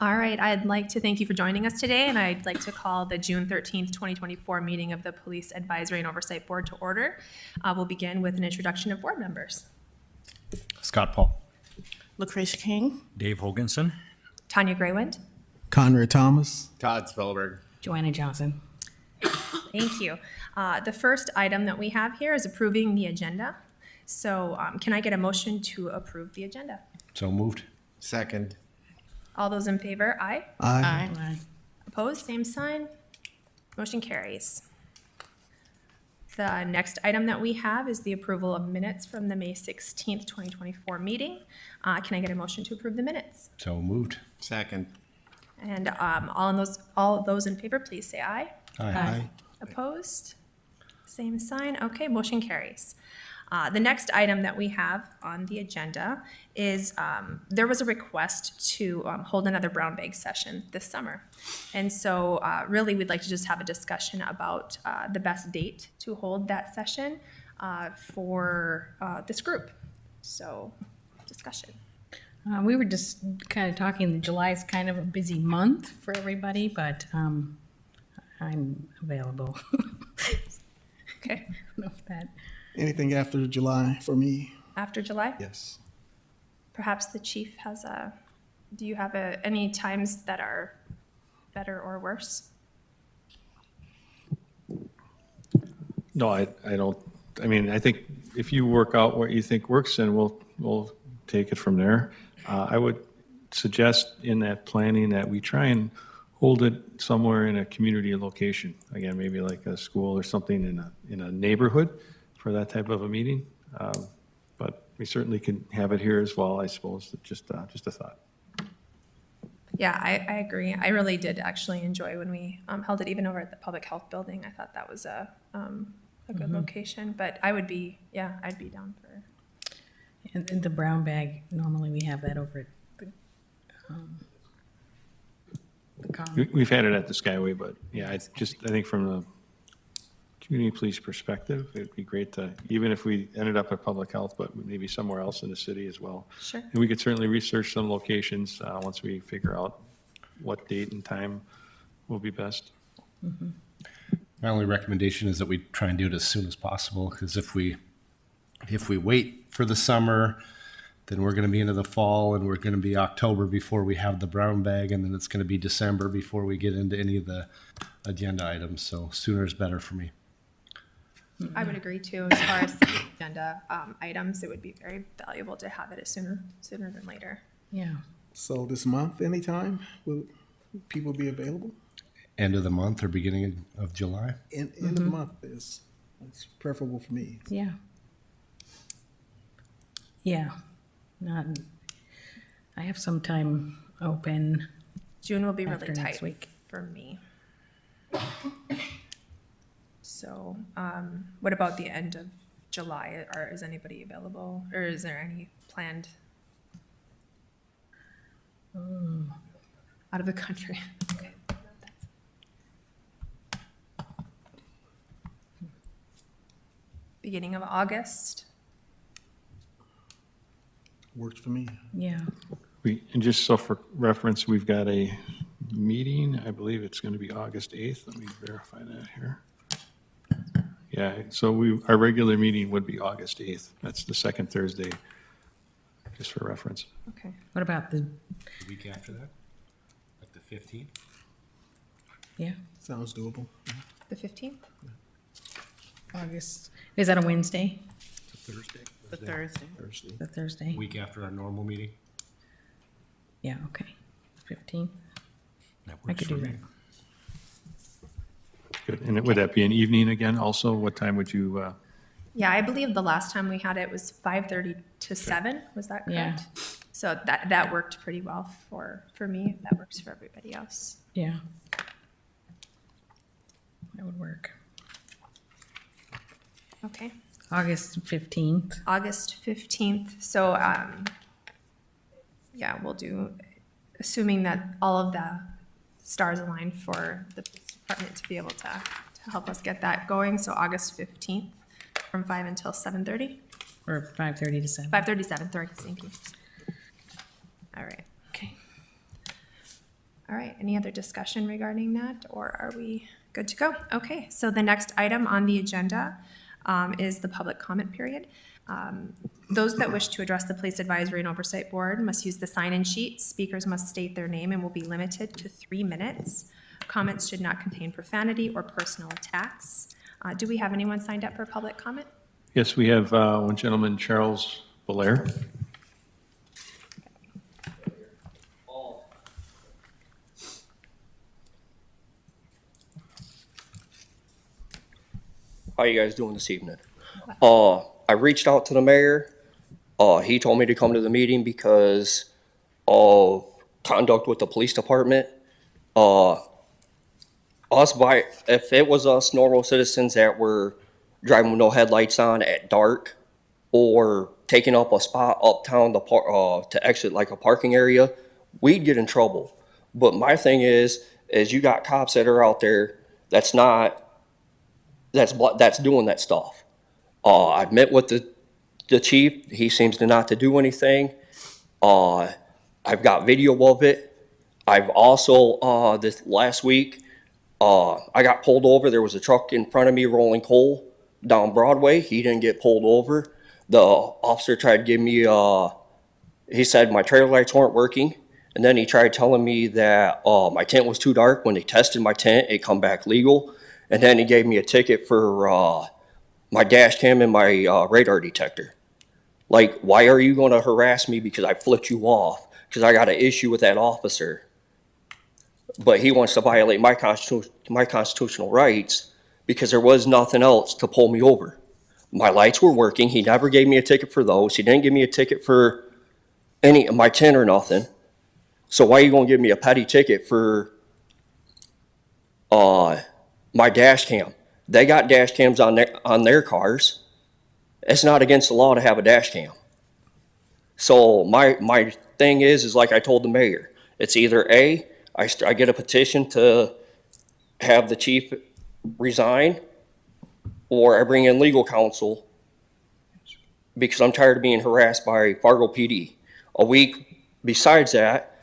All right, I'd like to thank you for joining us today, and I'd like to call the June 13th, 2024 meeting of the Police Advisory and Oversight Board to order. We'll begin with an introduction of board members. Scott Paul. Lucretia King. Dave Hoganson. Tanya Graywind. Conrad Thomas. Todd Spellberg. Joanna Johnson. Thank you. The first item that we have here is approving the agenda. So can I get a motion to approve the agenda? So moved. Second. All those in favor, aye. Aye. Aye. Opposed, same sign. Motion carries. The next item that we have is the approval of minutes from the May 16th, 2024 meeting. Can I get a motion to approve the minutes? So moved. Second. And all those in favor, please say aye. Aye. Opposed? Same sign. Okay, motion carries. The next item that we have on the agenda is there was a request to hold another brown bag session this summer. And so really we'd like to just have a discussion about the best date to hold that session for this group. So discussion. We were just kind of talking, July is kind of a busy month for everybody, but I'm available. Okay. I don't know if that. Anything after July for me? After July? Yes. Perhaps the chief has do you have any times that are better or worse? No, I don't. I mean, I think if you work out what you think works, then we'll take it from there. I would suggest in that planning that we try and hold it somewhere in a community location. Again, maybe like a school or something in a neighborhood for that type of a meeting. But we certainly can have it here as well, I suppose. Just a thought. Yeah, I agree. I really did actually enjoy when we held it even over at the Public Health Building. I thought that was a good location, but I'd be down for. And the brown bag, normally we have that over at the common. We've had it at the Skyway, but yeah, I think from the community police perspective, it'd be great to, even if we ended up at public health, but maybe somewhere else in the city as well. Sure. And we could certainly research some locations once we figure out what date and time will be best. Mm-hmm. My only recommendation is that we try and do it as soon as possible, because if we wait for the summer, then we're going to be into the fall, and we're going to be October before we have the brown bag, and then it's going to be December before we get into any of the agenda items. So sooner is better for me. I would agree too. As far as the agenda items, it would be very valuable to have it sooner than later. Yeah. So this month, anytime, will people be available? End of the month or beginning of July? End of the month is preferable for me. Yeah. Yeah. I have some time open. June will be After really next tight week. for me. So, what about the end of July? Or is anybody available, or is there any planned out of the country? Okay. Beginning of August. Works for me. Yeah. And just so for reference, we've got a meeting, I believe it's going to be August 8th. Let me verify that here. Yeah, so our regular meeting would be August 8th. That's the second Thursday, just for reference. Okay. What about the, The week after that? Like the 15th? yeah, Sounds doable. The 15th? August? Is that a Wednesday? It's a Thursday. The Thursday. Thursday. The Thursday? Week after our normal meeting? Yeah, okay. 15th. That I could do that. Good. And would that be an evening again also? What time would you, Yeah, I believe the last time we had it was 5:30 to 7. Was that correct? Yeah. So that worked pretty well for me. If that works for everybody else. Yeah. That would work. Okay. August 15th. August 15th. So, yeah, we'll do, assuming that all of the stars align for the police department to be able to help us get that going. So August 15th from 5 until 7:30. Or 5:30 to 7. 5:30, 7:30, thank you. All right. Okay. All right, any other discussion regarding that, or are we good to go? Okay, so the next item on the agenda is the public comment period. Those that wish to address the Police Advisory and Oversight Board must use the sign-in sheet. Speakers must state their name and will be limited to 3 minutes. Comments should not contain profanity or personal attacks. Do we have anyone signed up for public comment? Yes, we have one gentleman, Charles Belair. How you guys doing this evening? I reached out to the mayor. He told me to come to the meeting because of conduct with the police department. If it was us normal citizens that were driving with no headlights on at dark or taking up a spot uptown to exit like a parking area, we'd get in trouble. But my thing is you got cops that are out there that's doing that stuff. I've met with the chief. He seems to not to do anything. I've got video of it. I've also, this last week, I got pulled over. There was a truck in front of me rolling coal down Broadway. He didn't get pulled over. The officer tried to give me, he said my trailer lights weren't working. And then he tried telling me that my tent was too dark. When they tested my tent, it come back legal. And then he gave me a ticket for my dash cam and my radar detector. Like, why are you going to harass me because I flipped you off? Because I got an issue with that officer. But he wants to violate my constitutional rights because there was nothing else to pull me over. My lights were working. He never gave me a ticket for those. He didn't give me a ticket for any of my tent or nothing. So why are you going to give me a petty ticket for my dash cam? They got dash cams on their cars. It's not against the law to have a dash cam. So my thing is like I told the mayor, it's either A, I get a petition to have the chief resign, or I bring in legal counsel because I'm tired of being harassed by Fargo PD. A week besides that,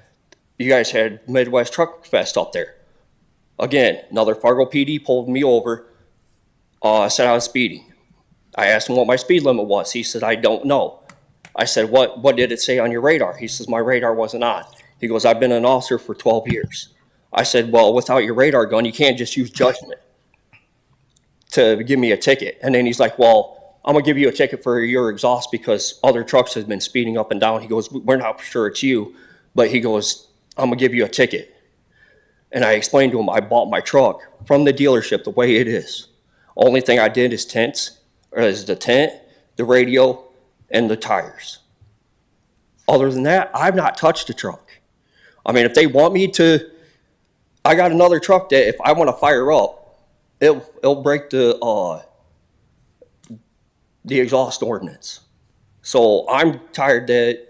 you guys had Midwest Truck Fest up there. Again, another Fargo PD pulled me over, said I was speeding. I asked him what my speed limit was. He said, I don't know. I said, what did it say on your radar? He says, my radar wasn't on. He goes, I've been an officer for 12 years. I said, well, without your radar gun, you can't just use judgment to give me a ticket. And then he's like, well, I'm going to give you a ticket for your exhaust because other trucks have been speeding up and down. He goes, we're not sure it's you, but he goes, I'm going to give you a ticket. And I explained to him, I bought my truck from the dealership the way it is. Only thing I did is the tent, the radio, and the tires. Other than that, I've not touched the truck. I mean, if they want me to, I got another truck that if I want to fire up, it'll break the exhaust ordinance. So I'm tired that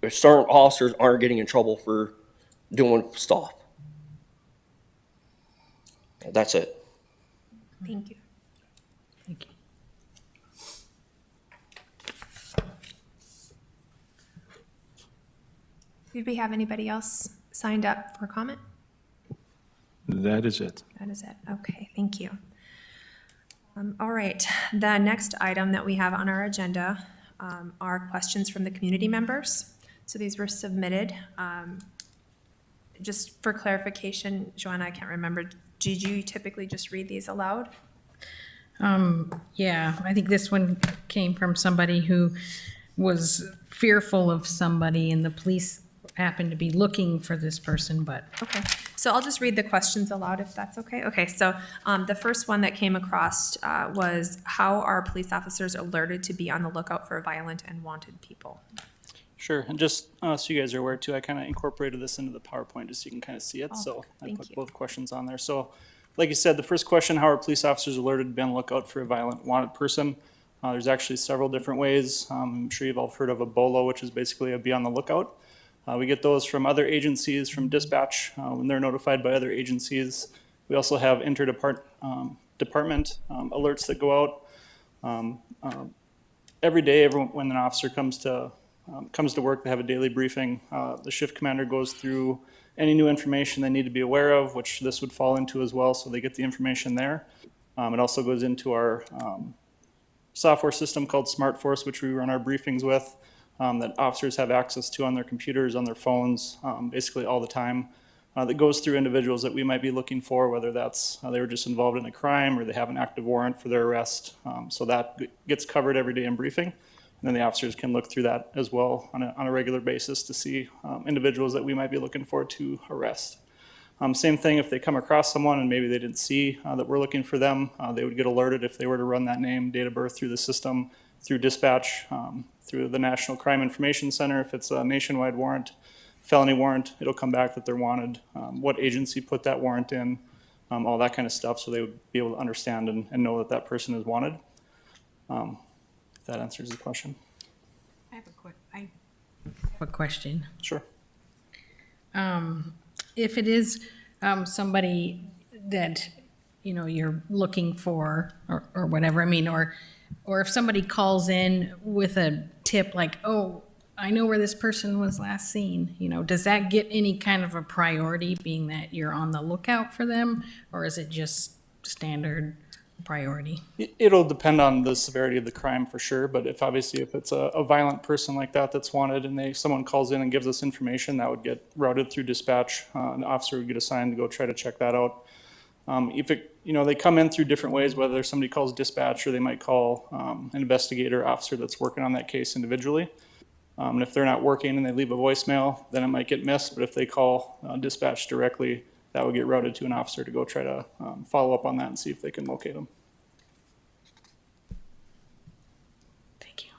certain officers aren't getting in trouble for doing stuff. That's it. Thank you. Thank you. Did we have anybody else signed up for comment? That is it. That is it. Okay, thank you. All right, the next item that we have on our agenda are questions from the community members. So these were submitted. Just for clarification, Joanna, I can't remember, did you typically just read these aloud? Yeah, I think this one came from somebody who was fearful of somebody and the police happened to be looking for this person, but Okay, so I'll just read the questions aloud if that's okay. Okay, so the first one that came across was, how are police officers alerted to be on the lookout for violent and wanted people? Sure, and just so you guys are aware too, I kind of incorporated this into the PowerPoint just so you can kind of see it. Oh, So I thank put you. both questions on there. So like you said, the first question, how are police officers alerted to be on the lookout for a violent wanted person? There's actually several different ways. I'm sure you've all heard of a BOLO, which is basically a be on the lookout. We get those from other agencies, from dispatch, when they're notified by other agencies. We also have department alerts that go out. Every day, when an officer comes to work, they have a daily briefing. The shift commander goes through any new information they need to be aware of, which this would fall into as well, so they get the information there. It also goes into our software system called SmartForce, which we run our briefings with, that officers have access to on their computers, on their phones, basically all the time. That goes through individuals that we might be looking for, whether that's they were just involved in a crime or they have an active warrant for their arrest. So that gets covered every day in briefing. And then the officers can look through that as well on a regular basis to see individuals that we might be looking for to arrest. Same thing if they come across someone and maybe they didn't see that we're looking for them, they would get alerted if they were to run that name, date of birth through the system, through dispatch, through the National Crime Information Center. If it's a nationwide warrant, felony warrant, it'll come back that they're wanted, what agency put that warrant in, all that kind of stuff, so they would be able to understand and know that that person is wanted. If that answers the question. I have a question. Sure. If it is somebody that, you know, you're looking for or whatever, I mean, or if somebody calls in with a tip like, oh, I know where this person was last seen, you know, does that get any kind of a priority being that you're on the lookout for them, or is it just standard priority? It'll depend on the severity of the crime for sure, but if it's a violent person like that that's wanted and someone calls in and gives us information, that would get routed through dispatch. An officer would get assigned to go try to check that out. They come in through different ways, whether somebody calls dispatch or they might call an investigator officer that's working on that case individually. And if they're not working and they leave a voicemail, then it might get missed. But if they call dispatch directly, that would get routed to an officer to go try to follow up on that and see if they can locate them. Thank you.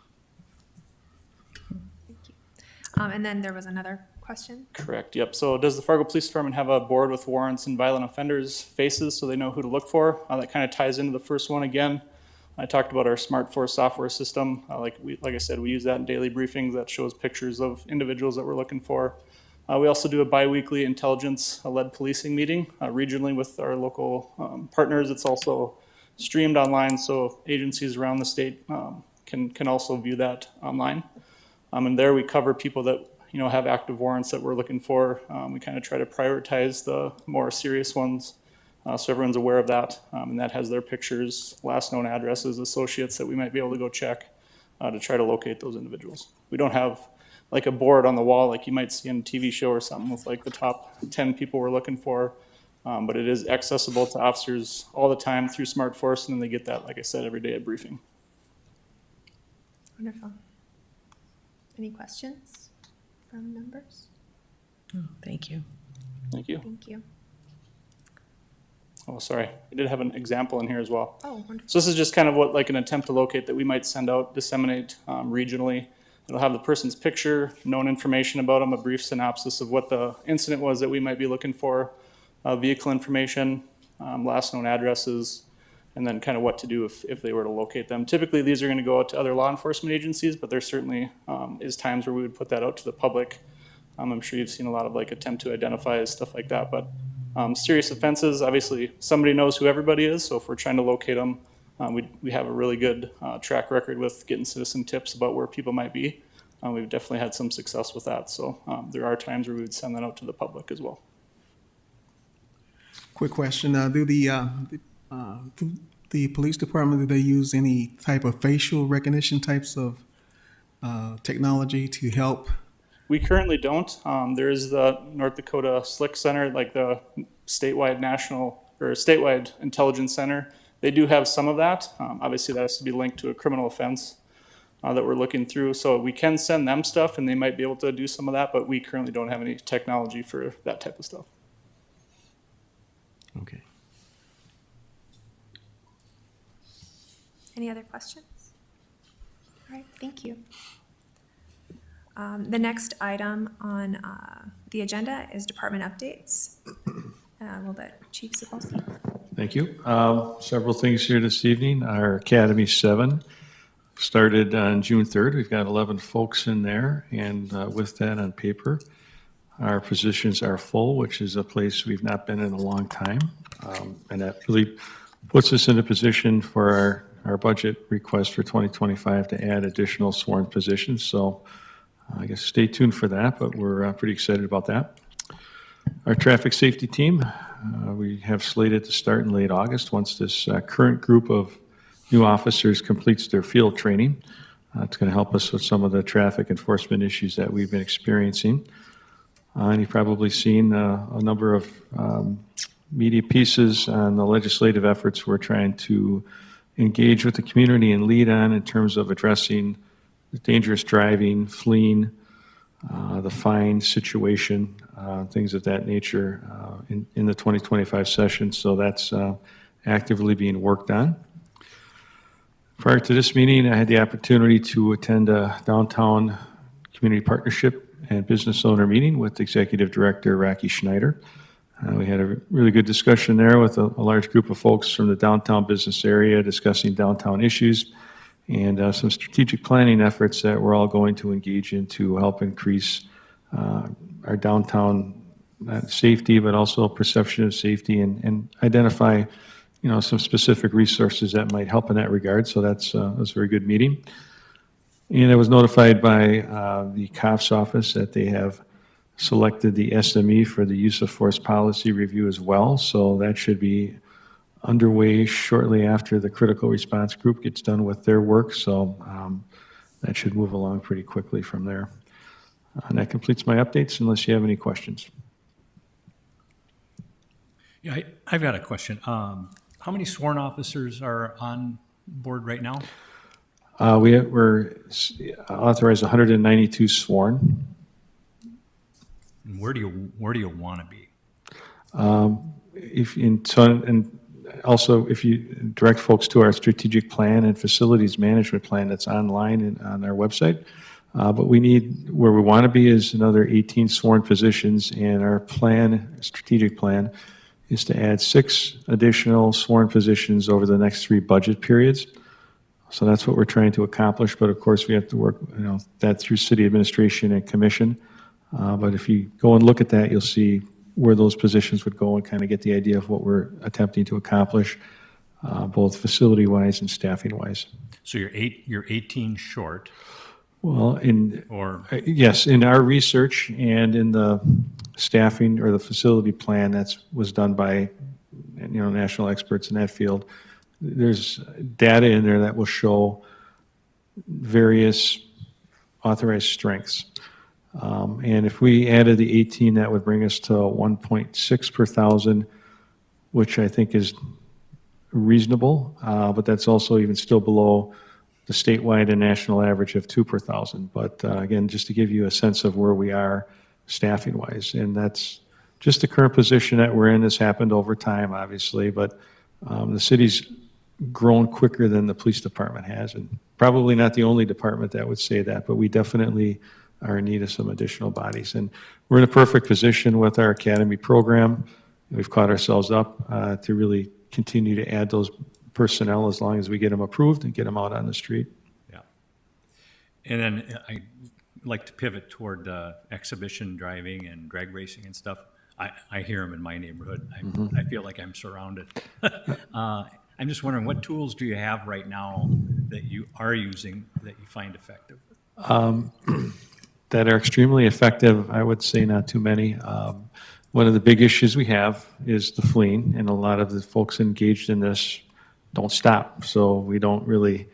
And then there was another question. Correct, yep. So does the Fargo Police Department have a board with warrants and violent offenders' faces so they know who to look for? That kind of ties into the first one again. I talked about our SmartForce software system. Like I said, we use that in daily briefings that shows pictures of individuals that we're looking for. We also do a bi-weekly intelligence-led policing meeting regionally with our local partners. It's also streamed online, so agencies around the state can also view that online. And there we cover people that have active warrants that we're looking for. We kind of try to prioritize the more serious ones, so everyone's aware of that. And that has their pictures, last known addresses, associates that we might be able to go check to try to locate those individuals. We don't have like a board on the wall like you might see in a TV show or something with like the top 10 people we're looking for. But it is accessible to officers all the time through SmartForce, and then they get that, like I said, every day at briefing. Wonderful. Any questions from members? Oh, thank you. Thank you. Thank you. Oh, sorry. I did have an example in here as well. Oh, wonderful. So this is just kind of what like an attempt to locate that we might send out, disseminate regionally. It'll have the person's picture, known information about them, a brief synopsis of what the incident was that we might be looking for, vehicle information, last known addresses, and then kind of what to do if they were to locate them. Typically, these are going to go out to other law enforcement agencies, but there certainly is times where we would put that out to the public. I'm sure you've seen a lot of like attempt to identify stuff like that, but serious offenses, obviously somebody knows who everybody is, so if we're trying to locate them, we have a really good track record with getting citizen tips about where people might be. We've definitely had some success with that, so there are times where we would send that out to the public as well. Quick question, do the police department, do they use any type of facial recognition types of technology to help? We currently don't. There is the North Dakota SLIC Center, like the statewide statewide intelligence center. They do have some of that. Obviously, that has to be linked to a criminal offense that we're looking through. So we can send them stuff, and they might be able to do some of that, but we currently don't have any technology for that type of stuff. Okay. Any other questions? All right, thank you. The next item on the agenda is department updates. Will let Chief Sapolsky. Thank you. Several things here this evening. Our Academy 7 started on June 3rd. We've got 11 folks in there, and with that on paper, our positions are full, which is a place we've not been in a long time. And that really puts us in a position for our budget request for 2025 to add additional sworn positions. So I guess stay tuned for that, but we're pretty excited about that. Our traffic safety team, we have slated to start in late August once this current group of new officers completes their field training. It's going to help us with some of the traffic enforcement issues that we've been experiencing. And you've probably seen a number of media pieces on the legislative efforts we're trying to engage with the community and lead on in terms of addressing the dangerous driving, fleeing, the fine situation, things of that nature in the 2025 session. So that's actively being worked on. Prior to this meeting, I had the opportunity to attend a downtown community partnership and business owner meeting with Executive Director Rocky Schneider. We had a really good discussion there with a large group of folks from the downtown business area discussing downtown issues and some strategic planning efforts that we're all going to engage in to help increase our downtown safety, but also perception of safety and identify some specific resources that might help in that regard. So that's a very good meeting. And I was notified by the COPS office that they have selected the SME for the use of force policy review as well. So that should be underway shortly after the critical response group gets done with their work. So that should move along pretty quickly from there. And that completes my updates unless you have any questions. Yeah, I've got a question. How many sworn officers are on board right now? We're authorized 192 sworn. And where do you want to be? If you direct folks to our strategic plan and facilities management plan that's online and on our website. But where we want to be is another 18 sworn positions, and our strategic plan is to add 6 additional sworn positions over the next 3 budget periods. So that's what we're trying to accomplish, but of course we have to work that through city administration and commission. But if you go and look at that, you'll see where those positions would go and kind of get the idea of what we're attempting to accomplish, both facility-wise and staffing-wise. So you're 18 short. Well, Or yes, in our research and in the staffing or the facility plan that was done by national experts in that field, there's data in there that will show various authorized strengths. And if we added the 18, that would bring us to 1.6 per thousand, which I think is reasonable, but that's also even still below the statewide and national average of 2 per thousand. But again, just to give you a sense of where we are staffing-wise, and that's just the current position that we're in. This happened over time, obviously, but the city's grown quicker than the police department has, and probably not the only department that would say that, but we definitely are in need of some additional bodies. And we're in a perfect position with our academy program. We've caught ourselves up to really continue to add those personnel as long as we get them approved and get them out on the street. yeah. And then I like to pivot toward exhibition driving and drag racing and stuff. I hear them in my neighborhood. I feel like I'm surrounded. I'm just wondering, what tools do you have right now that you are using that you find effective? That are extremely effective, I would say not too many. One of the big issues we have is the fleeing, and a lot of the folks engaged in this don't stop. So we don't really,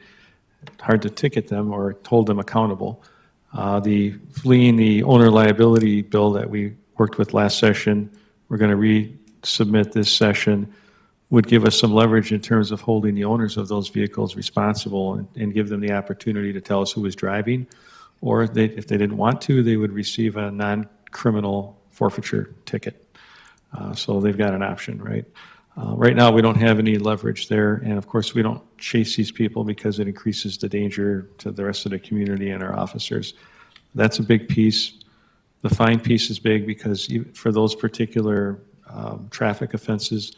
hard to ticket them or hold them accountable. The fleeing, the owner liability bill that we worked with last session, we're going to resubmit this session, would give us some leverage in terms of holding the owners of those vehicles responsible and give them the opportunity to tell us who was driving. Or if they didn't want to, they would receive a non-criminal forfeiture ticket. So they've got an option, right? Right now, we don't have any leverage there. And of course, we don't chase these people because it increases the danger to the rest of the community and our officers. That's a big piece. The fine piece is big because for those particular traffic offenses,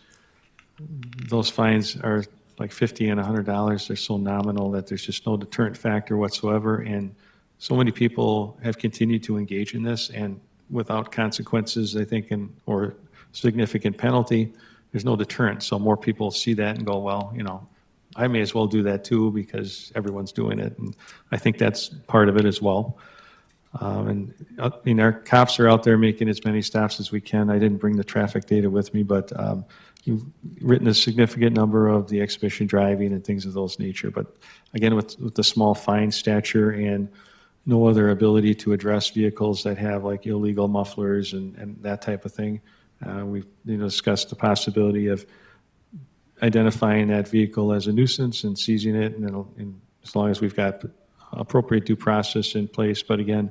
those fines are like $50 and $100. They're so nominal that there's just no deterrent factor whatsoever. And so many people have continued to engage in this, and without consequences, I think, or significant penalty, there's no deterrent. So more people see that and go, well, I may as well do that too because everyone's doing it. And I think that's part of it as well. Our cops are out there making as many stops as we can. I didn't bring the traffic data with me, but you've written a significant number of the exhibition driving and things of those nature. But again, with the small fine stature and no other ability to address vehicles that have like illegal mufflers and that type of thing, we've discussed the possibility of identifying that vehicle as a nuisance and seizing it, and as long as we've got appropriate due process in place. But again,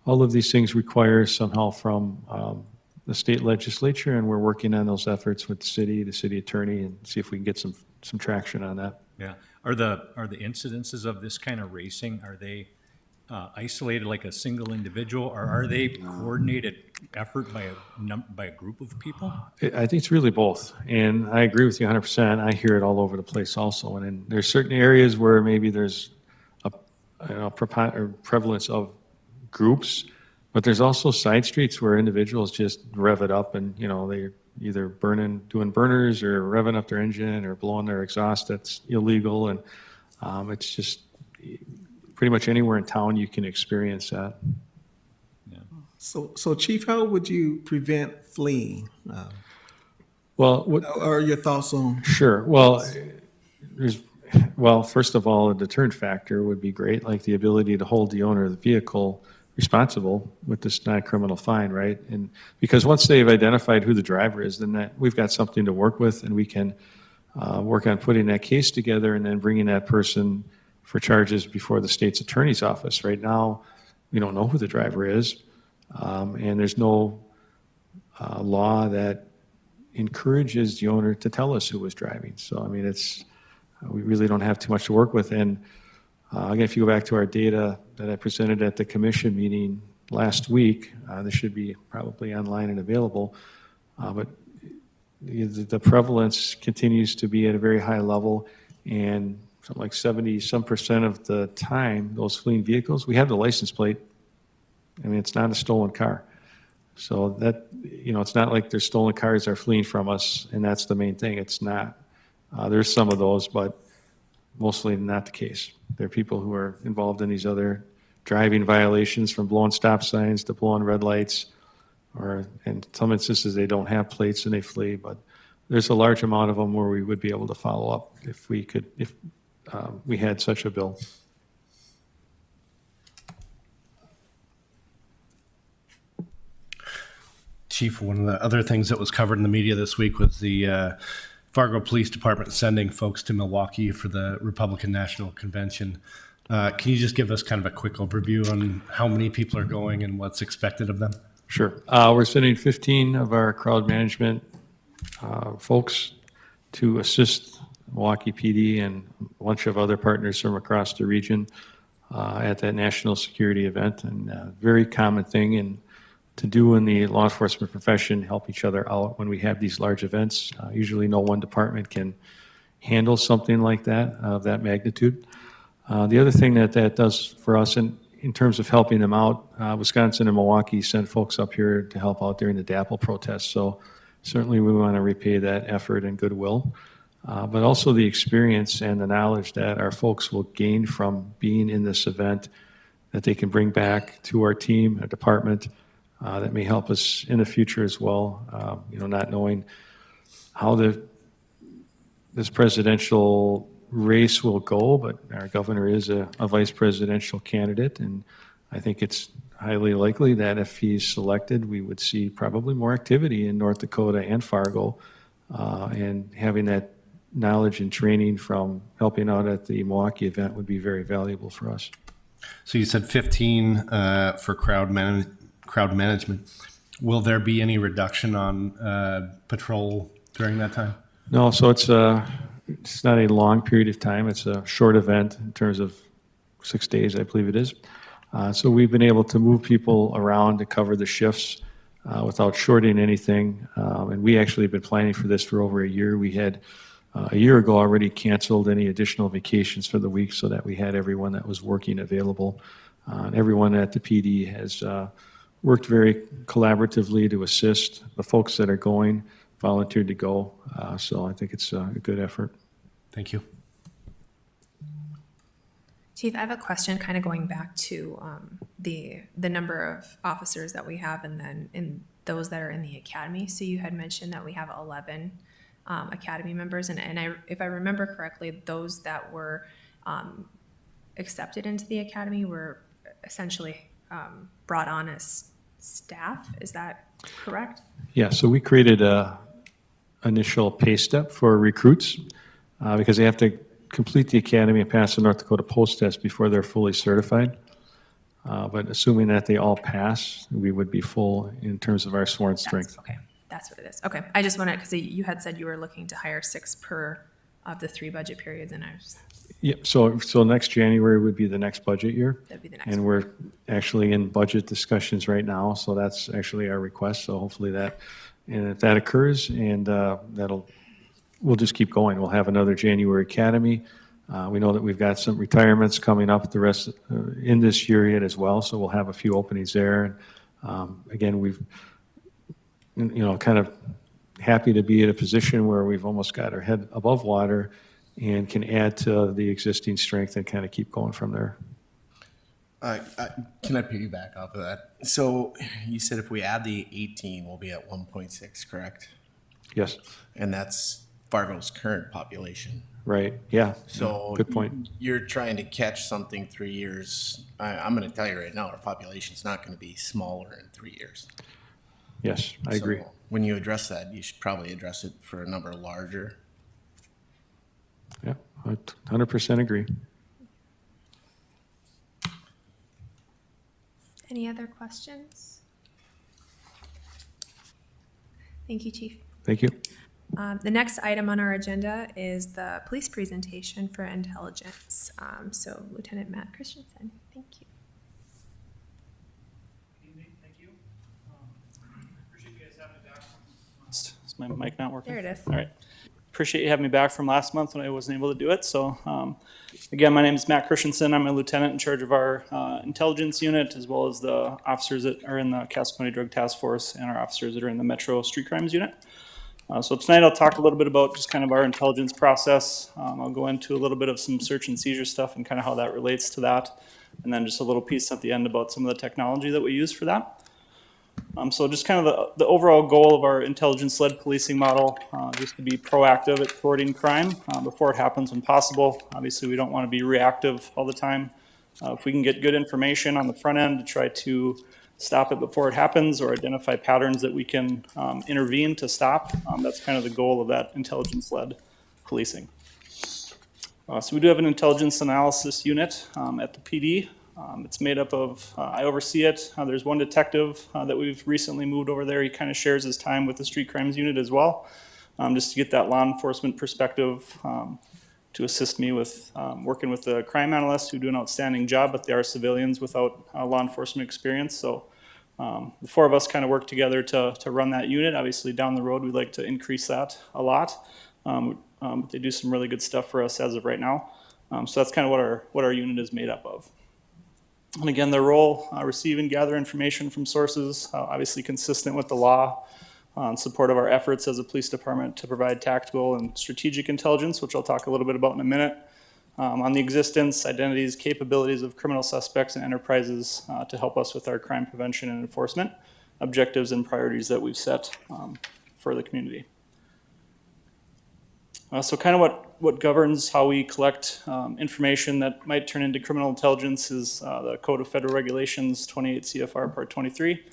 all of these things require some help from the state legislature, and we're working on those efforts with the city attorney, and see if we can get some traction on that. Yeah. Are the incidences of this kind of racing, are they isolated like a single individual, or are they coordinated effort by a group of people? I think it's really both, and I agree with you 100%. I hear it all over the place also, and then there's certain areas where maybe there's a prevalence of groups, but there's also side streets where individuals just rev it up, and they're either doing burners or revving up their engine or blowing their exhaust that's illegal, and it's just pretty much anywhere in town you can experience that. So Chief, how would you prevent fleeing? Well, What are your thoughts on? Sure. Well, first of all, a deterrent factor would be great, like the ability to hold the owner of the vehicle responsible with this non-criminal fine, right? And because once they've identified who the driver is, then we've got something to work with, and we can work on putting that case together and then bringing that person for charges before the state's attorney's office. Right now, we don't know who the driver is, and there's no law that encourages the owner to tell us who was driving. So, I mean, we really don't have too much to work with. And again, if you go back to our data that I presented at the commission meeting last week, this should be probably online and available, but the prevalence continues to be at a very high level, and something like 70% of the time, those fleeing vehicles, we have the license plate. I mean, it's not a stolen car. So that, it's not like there's stolen cars that are fleeing from us, and that's the main thing. It's not. There's some of those, but mostly not the case. There are people who are involved in these other driving violations, from blowing stop signs to blowing red lights, or in some instances they don't have plates and they flee. But there's a large amount of them where we would be able to follow up if we had such a bill. Chief, one of the other things that was covered in the media this week was the Fargo Police Department sending folks to Milwaukee for the Republican National Convention. Can you just give us kind of a quick overview on how many people are going and what's expected of them? Sure. We're sending 15 of our crowd management folks to assist Milwaukee PD and a bunch of other partners from across the region at that national security event. And a very common thing to do in the law enforcement profession, help each other out when we have these large events. Usually no one department can handle something like that, of that magnitude. The other thing that does for us in terms of helping them out, Wisconsin and Milwaukee sent folks up here to help out during the DAPL protests. So certainly we want to repay that effort and goodwill, but also the experience and the knowledge that our folks will gain from being in this event that they can bring back to our team, our department, that may help us in the future as well. Not knowing how this presidential race will go, but our governor is a vice presidential candidate, and I think it's highly likely that if he's selected, we would see probably more activity in North Dakota and Fargo, and having that knowledge and training from helping out at the Milwaukee event would be very valuable for us. So you said 15 for crowd management. Will there be any reduction on patrol during that time? No, so it's not a long period of time. It's a short event in terms of 6 days, I believe it is. So we've been able to move people around to cover the shifts without shorting anything. And we actually have been planning for this for over a year. We had a year ago already canceled any additional vacations for the week so that we had everyone that was working available. Everyone at the PD has worked very collaboratively to assist. The folks that are going volunteered to go. So I think it's a good effort. Thank you. Chief, I have a question kind of going back to the number of officers that we have and then in those that are in the academy. So you had mentioned that we have 11 academy members, and if I remember correctly, those that were accepted into the academy were essentially brought on as staff. Is that correct? Yeah, so we created a initial pay step for recruits because they have to complete the academy and pass the North Dakota Post Test before they're fully certified. But assuming that they all pass, we would be full in terms of our sworn strength. Okay, that's what it is. Okay, I just wanted, because you had said you were looking to hire 6 per of the 3 budget periods, and I was, Yeah, so next January would be the next budget year. that'd be the next And one. we're actually in budget discussions right now, so that's actually our request. So hopefully that, and if that occurs, and we'll just keep going. We'll have another January academy. We know that we've got some retirements coming up the rest in this year yet as well, so we'll have a few openings there. Again, we've, kind of happy to be in a position where we've almost got our head above water and can add to the existing strength and kind of keep going from there. Can I piggyback off of that? So you said if we add the 18, we'll be at 1.6, correct? Yes, And that's Fargo's current population. right, yeah. So Good point. You're trying to catch something 3 years. I'm going to tell you right now, our population's not going to be smaller in 3 years. Yes, I agree. So when you address that, you should probably address it for a number larger. Yeah, I 100% agree. Any other questions? Thank you, Chief. Thank you. The next item on our agenda is the police presentation for intelligence. So Lieutenant Matt Christensen, thank you. Thank you. Appreciate you guys having me back. Is my mic not working? There it is. All right. Appreciate you having me back from last month when I wasn't able to do it. So again, my name is Matt Christensen. I'm a lieutenant in charge of our intelligence unit, as well as the officers that are in the Cass County Drug Task Force and our officers that are in the Metro Street Crimes Unit. So tonight I'll talk a little bit about just kind of our intelligence process. I'll go into a little bit of some search and seizure stuff and kind of how that relates to that. And then just a little piece at the end about some of the technology that we use for that. So just kind of the overall goal of our intelligence-led policing model, just to be proactive at thwarting crime before it happens when possible. Obviously, we don't want to be reactive all the time. If we can get good information on the front end to try to stop it before it happens or identify patterns that we can intervene to stop, that's kind of the goal of that intelligence-led policing. So we do have an intelligence analysis unit at the PD. It's made up of, I oversee it. There's one detective that we've recently moved over there. He kind of shares his time with the street crimes unit as well, just to get that law enforcement perspective to assist me with working with the crime analysts who do an outstanding job, but they are civilians without law enforcement experience. So the 4 of us kind of work together to run that unit. Obviously, down the road, we'd like to increase that a lot. They do some really good stuff for us as of right now. So that's kind of what our unit is made up of. And again, their role, receive and gather information from sources, obviously consistent with the law, in support of our efforts as a police department to provide tactical and strategic intelligence, which I'll talk a little bit about in a minute, on the existence, identities, capabilities of criminal suspects and enterprises to help us with our crime prevention and enforcement objectives and priorities that we've set for the community. So kind of what governs how we collect information that might turn into criminal intelligence is the Code of Federal Regulations 28 CFR Part 23.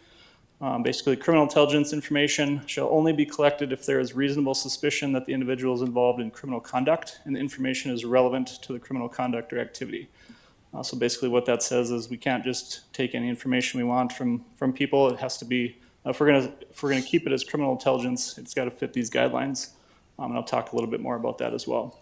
Basically, criminal intelligence information shall only be collected if there is reasonable suspicion that the individual is involved in criminal conduct and the information is relevant to the criminal conduct or activity. So basically what that says is we can't just take any information we want from people. It has to be, if we're gonna keep it as criminal intelligence, it's gotta fit these guidelines. And I'll talk a little bit more about that as well.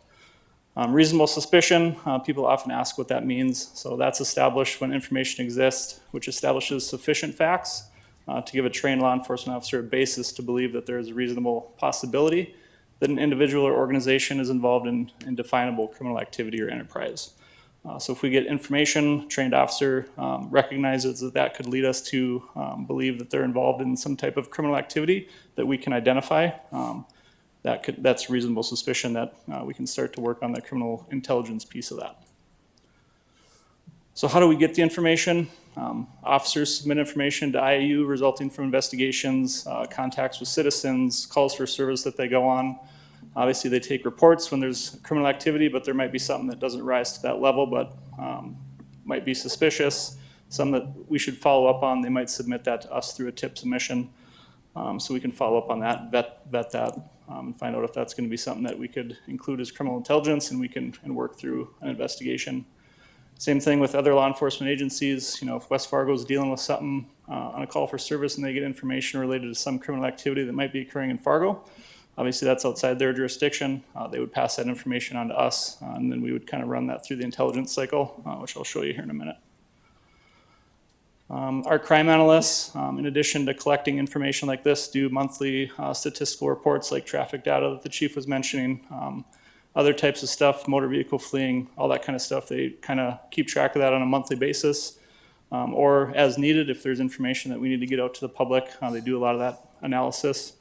Reasonable suspicion, people often ask what that means. So that's established when information exists, which establishes sufficient facts to give a trained law enforcement officer a basis to believe that there is a reasonable possibility that an individual or organization is involved in definable criminal activity or enterprise. So if we get information, trained officer recognizes that could lead us to believe that they're involved in some type of criminal activity that we can identify. That's reasonable suspicion that we can start to work on the criminal intelligence piece of that. So how do we get the information? Officers submit information to IAU resulting from investigations, contacts with citizens, calls for service that they go on. Obviously, they take reports when there's criminal activity, but there might be something that doesn't rise to that level, but might be suspicious, some that we should follow up on. They might submit that to us through a tip submission. So we can follow up on that, vet that, and find out if that's going to be something that we could include as criminal intelligence, and we can work through an investigation. Same thing with other law enforcement agencies. You know, if West Fargo is dealing with something on a call for service and they get information related to some criminal activity that might be occurring in Fargo, obviously that's outside their jurisdiction. They would pass that information on to us, and then we would kind of run that through the intelligence cycle, which I'll show you here in a minute. Our crime analysts, in addition to collecting information like this, do monthly statistical reports like traffic data that the chief was mentioning, other types of stuff, motor vehicle fleeing, all that kind of stuff. They kind of keep track of that on a monthly basis, or as needed if there's information that we need to get out to the public. They do a lot of that analysis.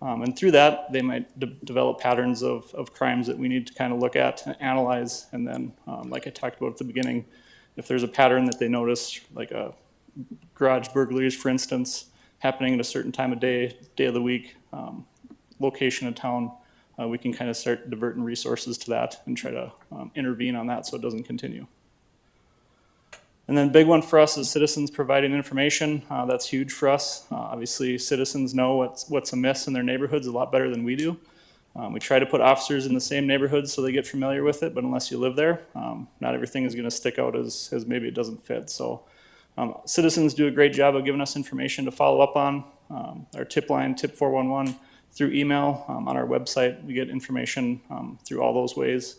And through that, they might develop patterns of crimes that we need to kind of look at and analyze. And then, like I talked about at the beginning, if there's a pattern that they notice, like a garage burglaries, for instance, happening at a certain time of day of the week, location of town, we can kind of start diverting resources to that and try to intervene on that so it doesn't continue. And then big one for us is citizens providing information. That's huge for us. Obviously, citizens know what's amiss in their neighborhoods a lot better than we do. We try to put officers in the same neighborhood so they get familiar with it, but unless you live there, not everything is going to stick out as maybe it doesn't fit. So citizens do a great job of giving us information to follow up on. Our tip line, tip 411, through email, on our website, we get information through all those ways.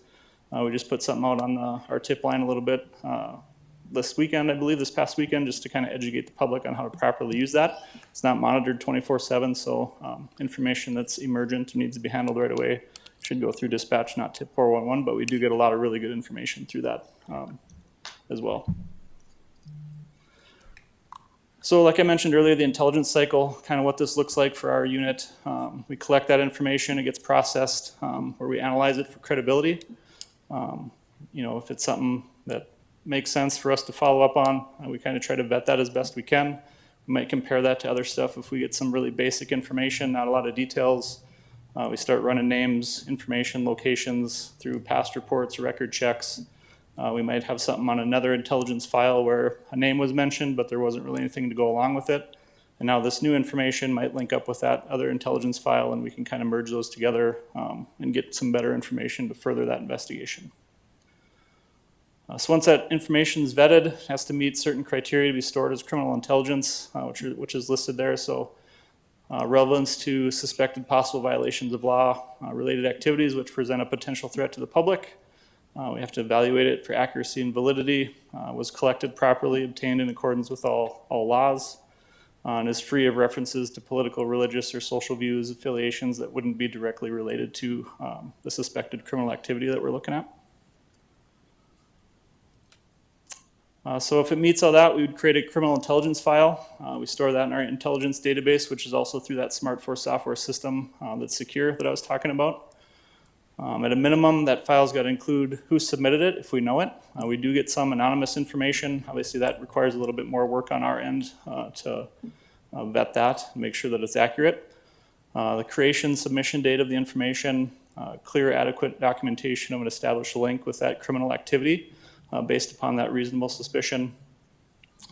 We just put something out on our tip line a little bit this weekend, I believe, this past weekend, just to kind of educate the public on how to properly use that. It's not monitored 24/7, so information that's emergent and needs to be handled right away should go through dispatch, not tip 411, but we do get a lot of really good information through that as well. So like I mentioned earlier, the intelligence cycle, kind of what this looks like for our unit. We collect that information, it gets processed, where we analyze it for credibility. You know, if it's something that makes sense for us to follow up on, we kind of try to vet that as best we can. We might compare that to other stuff if we get some really basic information, not a lot of details. We start running names, information, locations through past reports, record checks. We might have something on another intelligence file where a name was mentioned, but there wasn't really anything to go along with it. And now this new information might link up with that other intelligence file, and we can kind of merge those together and get some better information to further that investigation. So once that information is vetted, it has to meet certain criteria to be stored as criminal intelligence, which is listed there. So relevance to suspected possible violations of law, related activities which present a potential threat to the public. We have to evaluate it for accuracy and validity, was collected properly, obtained in accordance with all laws, and is free of references to political, religious, or social views, affiliations that wouldn't be directly related to the suspected criminal activity that we're looking at. So if it meets all that, we would create a criminal intelligence file. We store that in our intelligence database, which is also through that SmartForce software system that's secure that I was talking about. At a minimum, that file's got to include who submitted it, if we know it. We do get some anonymous information. Obviously, that requires a little bit more work on our end to vet that and make sure that it's accurate. The creation, submission date of the information, clear, adequate documentation of an established link with that criminal activity based upon that reasonable suspicion.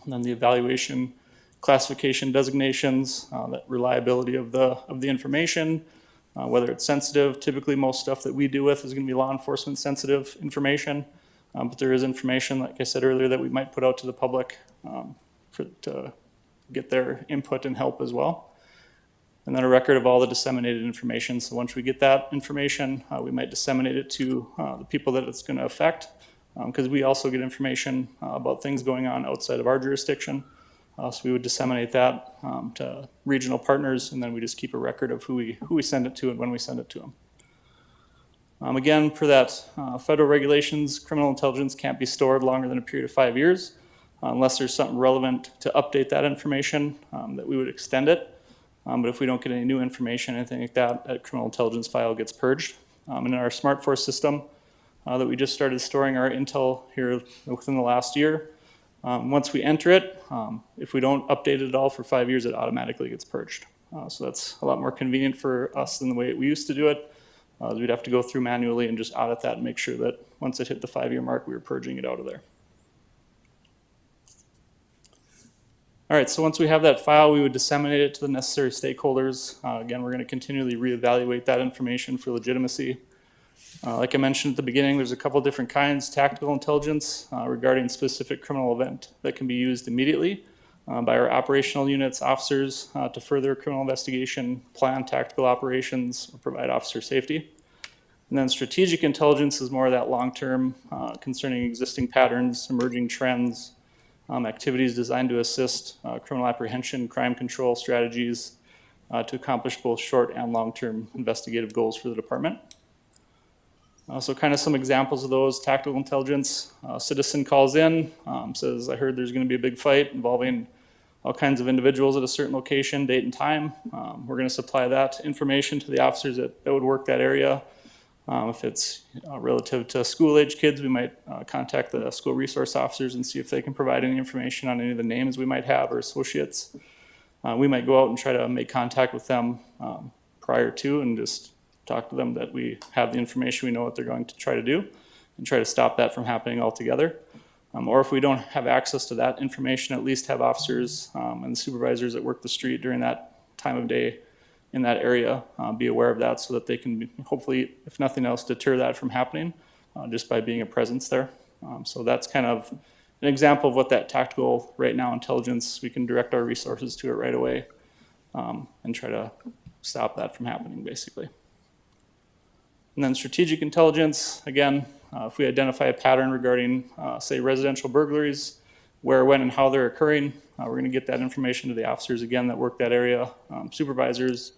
And then the evaluation, classification designations, that reliability of the information, whether it's sensitive. Typically most stuff that we deal with is going to be law enforcement sensitive information, but there is information, like I said earlier, that we might put out to the public to get their input and help as well. And then a record of all the disseminated information. So once we get that information, we might disseminate it to the people that it's going to affect, because we also get information about things going on outside of our jurisdiction. So we would disseminate that to regional partners, and then we just keep a record of who we send it to and when we send it to them. Again, per that federal regulations, criminal intelligence can't be stored longer than a period of 5 years, unless there's something relevant to update that information, that we would extend it. But if we don't get any new information, anything like that, that criminal intelligence file gets purged. And in our SmartForce system that we just started storing our intel here within the last year, Once we enter it, if we don't update it at all for 5 years, it automatically gets purged. So that's a lot more convenient for us than the way we used to do it. We'd have to go through manually and just audit that and make sure that once it hit the 5-year mark, we were purging it out of there. All right, so once we have that file, we would disseminate it to the necessary stakeholders. Again, we're going to continually reevaluate that information for legitimacy. Like I mentioned at the beginning, there's a couple different kinds. Tactical intelligence regarding specific criminal event that can be used immediately by our operational units, officers to further criminal investigation, plan tactical operations, or provide officer safety. And then strategic intelligence is more of that long-term concerning existing patterns, emerging trends, activities designed to assist criminal apprehension, crime control strategies to accomplish both short and long-term investigative goals for the department. So kind of some examples of those: tactical intelligence, a citizen calls in, says, I heard there's going to be a big fight involving all kinds of individuals at a certain location, date and time. We're going to supply that information to the officers that would work that area. If it's relative to school-age kids, we might contact the school resource officers and see if they can provide any information on any of the names we might have or associates. We might go out and try to make contact with them prior to and just talk to them that we have the information, we know what they're going to try to do, and try to stop that from happening altogether. Or if we don't have access to that information, at least have officers and supervisors that work the street during that time of day in that area be aware of that so that they can hopefully, if nothing else, deter that from happening just by being a presence there. So that's kind of an example of what that tactical right now intelligence, we can direct our resources to it right away and try to stop that from happening basically. And then strategic intelligence, again, if we identify a pattern regarding, say, residential burglaries, where, when, and how they're occurring, we're going to get that information to the officers, again, that work that area. Supervisors,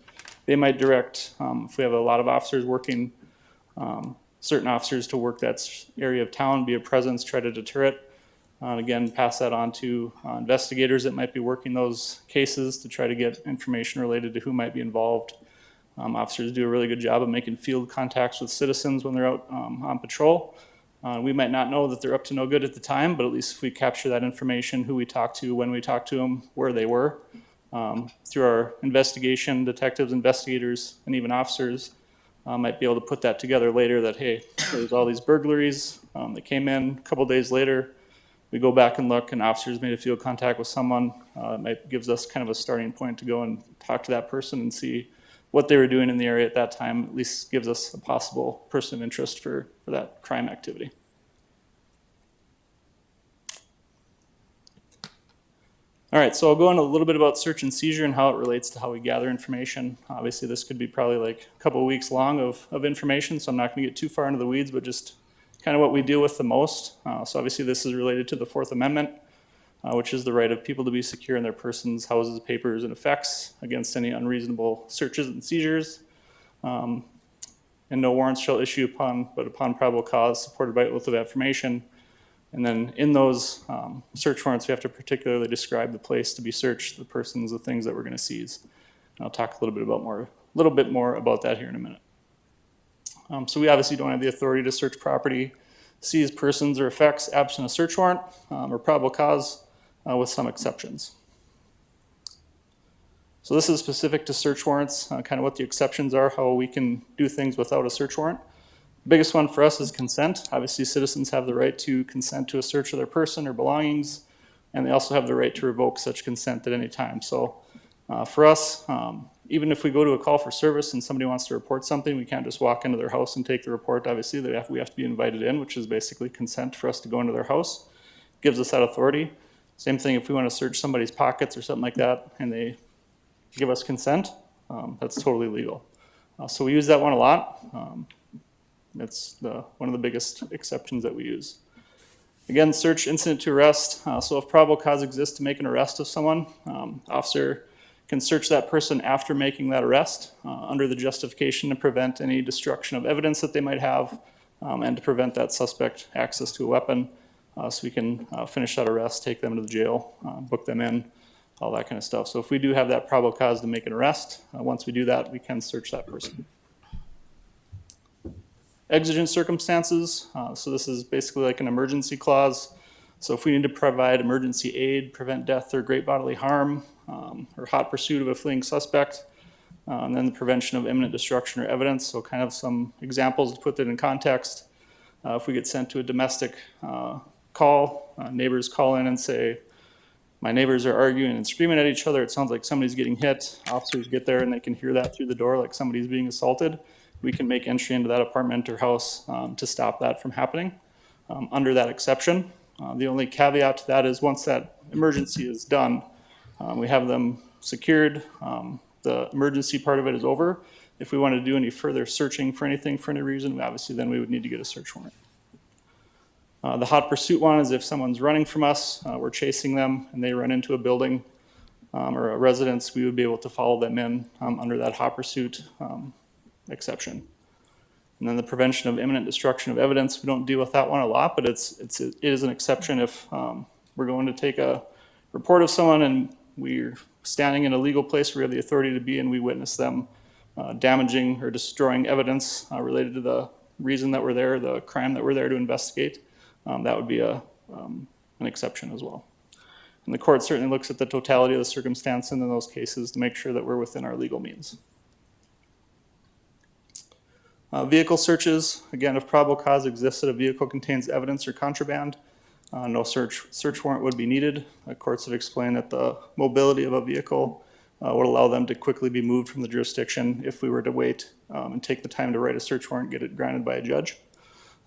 they might direct, if we have a lot of officers working, certain officers to work that area of town, be a presence, try to deter it. Again, pass that on to investigators that might be working those cases to try to get information related to who might be involved. Officers do a really good job of making field contacts with citizens when they're out on patrol. We might not know that they're up to no good at the time, but at least if we capture that information, who we talked to, when we talked to them, where they were, through our investigation, detectives, investigators, and even officers might be able to put that together later that, hey, there's all these burglaries that came in a couple days later. We go back and look, and officers made a field contact with someone. It gives us kind of a starting point to go and talk to that person and see what they were doing in the area at that time. At least gives us a possible person of interest for that crime activity. All right, so I'll go into a little bit about search and seizure and how it relates to how we gather information. Obviously, this could be probably like a couple of weeks long of information, so I'm not going to get too far into the weeds, but just kind of what we deal with the most. So obviously, this is related to the Fourth Amendment, which is the right of people to be secure in their persons, houses, papers, and effects against any unreasonable searches and seizures. And no warrants shall issue upon probable cause supported by oath of affirmation. And then in those search warrants, we have to particularly describe the place to be searched, the persons, the things that we're going to seize. And I'll talk a little bit more about that here in a minute. So we obviously don't have the authority to search property, seize persons or effects absent a search warrant or probable cause, with some exceptions. So this is specific to search warrants, kind of what the exceptions are, how we can do things without a search warrant. The biggest one for us is consent. Obviously, citizens have the right to consent to a search of their person or belongings, and they also have the right to revoke such consent at any time. So for us, even if we go to a call for service and somebody wants to report something, we can't just walk into their house and take the report. Obviously, we have to be invited in, which is basically consent for us to go into their house. It gives us that authority. Same thing if we want to search somebody's pockets or something like that and they give us consent, that's totally legal. So we use that one a lot. That's one of the biggest exceptions that we use. Again, search incident to arrest. So if probable cause exists to make an arrest of someone, officer can search that person after making that arrest under the justification to prevent any destruction of evidence that they might have and to prevent that suspect access to a weapon. So we can finish that arrest, take them to the jail, book them in, all that kind of stuff. So if we do have that probable cause to make an arrest, once we do that, we can search that person. Exigent circumstances. So this is basically like an emergency clause. So if we need to provide emergency aid, prevent death or great bodily harm, or hot pursuit of a fleeing suspect, and then the prevention of imminent destruction or evidence. So kind of some examples to put that in context. If we get sent to a domestic call, neighbors call in and say, my neighbors are arguing and screaming at each other. It sounds like somebody's getting hit. Officers get there and they can hear that through the door, like somebody's being assaulted. We can make entry into that apartment or house to stop that from happening under that exception. The only caveat to that is once that emergency is done, we have them secured. The emergency part of it is over. If we want to do any further searching for anything for any reason, obviously then we would need to get a search warrant. The hot pursuit one is if someone's running from us, we're chasing them and they run into a building or a residence, we would be able to follow them in under that hot pursuit exception. And then the prevention of imminent destruction of evidence, we don't deal with that one a lot, but it is an exception if we're going to take a report of someone and we're standing in a legal place where we have the authority to be and we witness them damaging or destroying evidence related to the reason that we're there, the crime that we're there to investigate. That would be an exception as well. And the court certainly looks at the totality of the circumstance in those cases to make sure that we're within our legal means. Vehicle searches, again, if probable cause exists that a vehicle contains evidence or contraband, no search warrant would be needed. Courts have explained that the mobility of a vehicle would allow them to quickly be moved from the jurisdiction if we were to wait and take the time to write a search warrant, get it granted by a judge.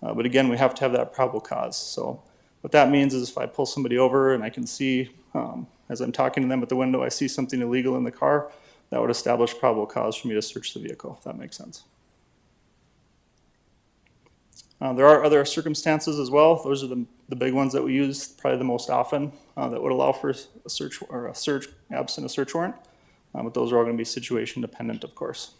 But again, we have to have that probable cause. So what that means is if I pull somebody over and I can see, as I'm talking to them at the window, I see something illegal in the car, that would establish probable cause for me to search the vehicle, if that makes sense. There are other circumstances as well. Those are the big ones that we use probably the most often that would allow for a search or a search absent a search warrant. But those are all going to be situation dependent, of course.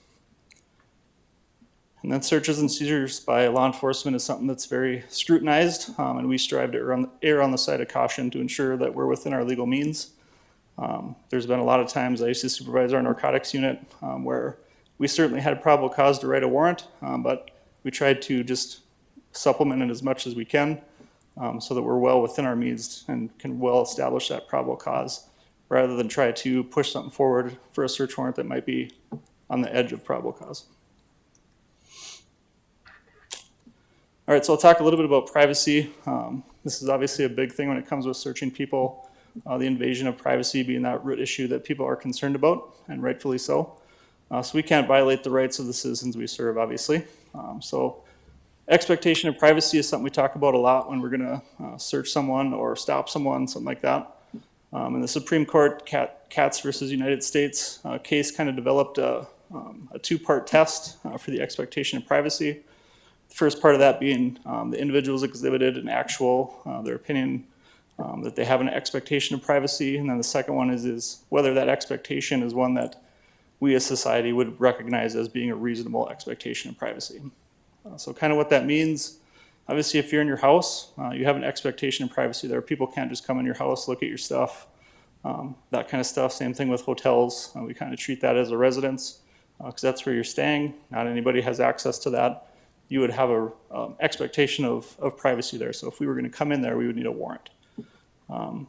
And then searches and seizures by law enforcement is something that's very scrutinized, and we strive to err on the side of caution to ensure that we're within our legal means. There's been a lot of times I used to supervise our narcotics unit where we certainly had a probable cause to write a warrant, but we tried to just supplement it as much as we can so that we're well within our means and can well establish that probable cause rather than try to push something forward for a search warrant that might be on the edge of probable cause. All right, so I'll talk a little bit about privacy. This is obviously a big thing when it comes with searching people, the invasion of privacy being that root issue that people are concerned about, and rightfully so. So we can't violate the rights of the citizens we serve, obviously. So expectation of privacy is something we talk about a lot when we're gonna search someone or stop someone, something like that. In the Supreme Court, Katz versus United States case kind of developed a two-part test for the expectation of privacy. The first part of that being the individuals exhibited an actual, their opinion that they have an expectation of privacy. And then the second one is whether that expectation is one that we as society would recognize as being a reasonable expectation of privacy. So kind of what that means, obviously if you're in your house, you have an expectation of privacy there. People can't just come in your house, look at your stuff, that kind of stuff. Same thing with hotels. We kind of treat that as a residence because that's where you're staying. Not anybody has access to that. You would have a expectation of privacy there. So if we were going to come in there, we would need a warrant.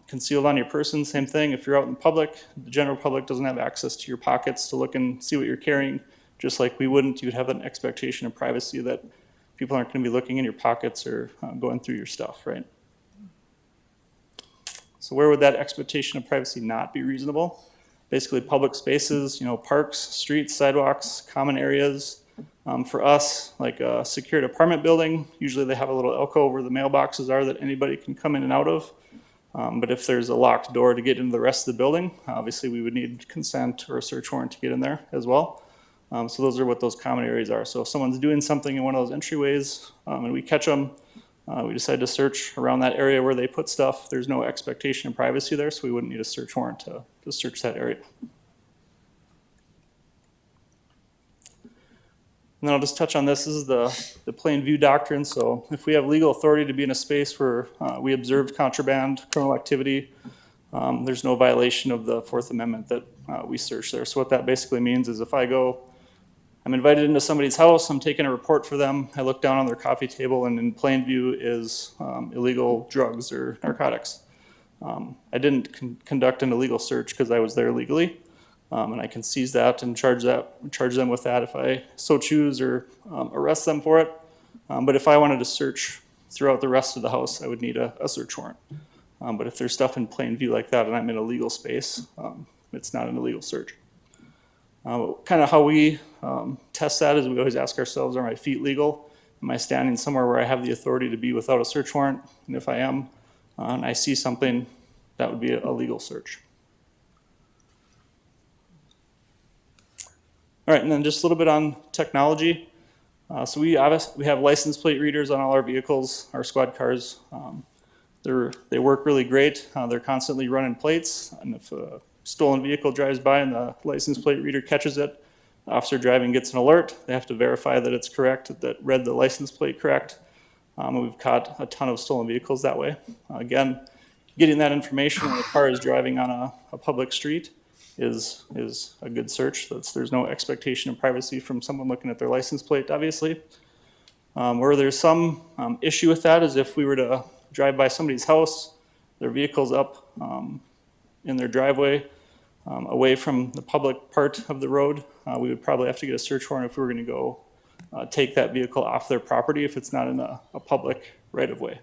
Concealed on your person, same thing. If you're out in public, the general public doesn't have access to your pockets to look and see what you're carrying. Just like we wouldn't, you'd have an expectation of privacy that people aren't going to be looking in your pockets or going through your stuff, right? So where would that expectation of privacy not be reasonable? Basically public spaces, parks, streets, sidewalks, common areas. For us, like a secured apartment building, usually they have a little alcove where the mailboxes are that anybody can come in and out of. But if there's a locked door to get into the rest of the building, obviously we would need consent or a search warrant to get in there as well. So those are what those common areas are. So if someone's doing something in one of those entryways and we catch them, we decide to search around that area where they put stuff. There's no expectation of privacy there, so we wouldn't need a search warrant to search that area. And then I'll just touch on this. This is the plain view doctrine. So if we have legal authority to be in a space where we observe contraband, criminal activity, there's no violation of the Fourth Amendment that we search there. So what that basically means is if I go I'm invited into somebody's house, I'm taking a report for them, I look down on their coffee table, and in plain view is illegal drugs or narcotics. I didn't conduct an illegal search because I was there legally, and I can seize that and charge them with that if I so choose, or arrest them for it. But if I wanted to search throughout the rest of the house, I would need a search warrant. But if there's stuff in plain view like that and I'm in a legal space, it's not an illegal search. Kind of how we test that is we always ask ourselves, are my feet legal? Am I standing somewhere where I have the authority to be without a search warrant? And if I am, and I see something, that would be a legal search. All right, and then just a little bit on technology. So we have license plate readers on all our vehicles, our squad cars. They work really great. They're constantly running plates, and if a stolen vehicle drives by and the license plate reader catches it, the officer driving gets an alert. They have to verify that it's correct, that read the license plate correct. We've caught a ton of stolen vehicles that way. Again, getting that information when a car is driving on a public street is a good search. There's no expectation of privacy from someone looking at their license plate, obviously. Where there's some issue with that is if we were to drive by somebody's house, their vehicle's up in their driveway, away from the public part of the road, we would probably have to get a search warrant if we were going to go take that vehicle off their property if it's not in a public right-of-way.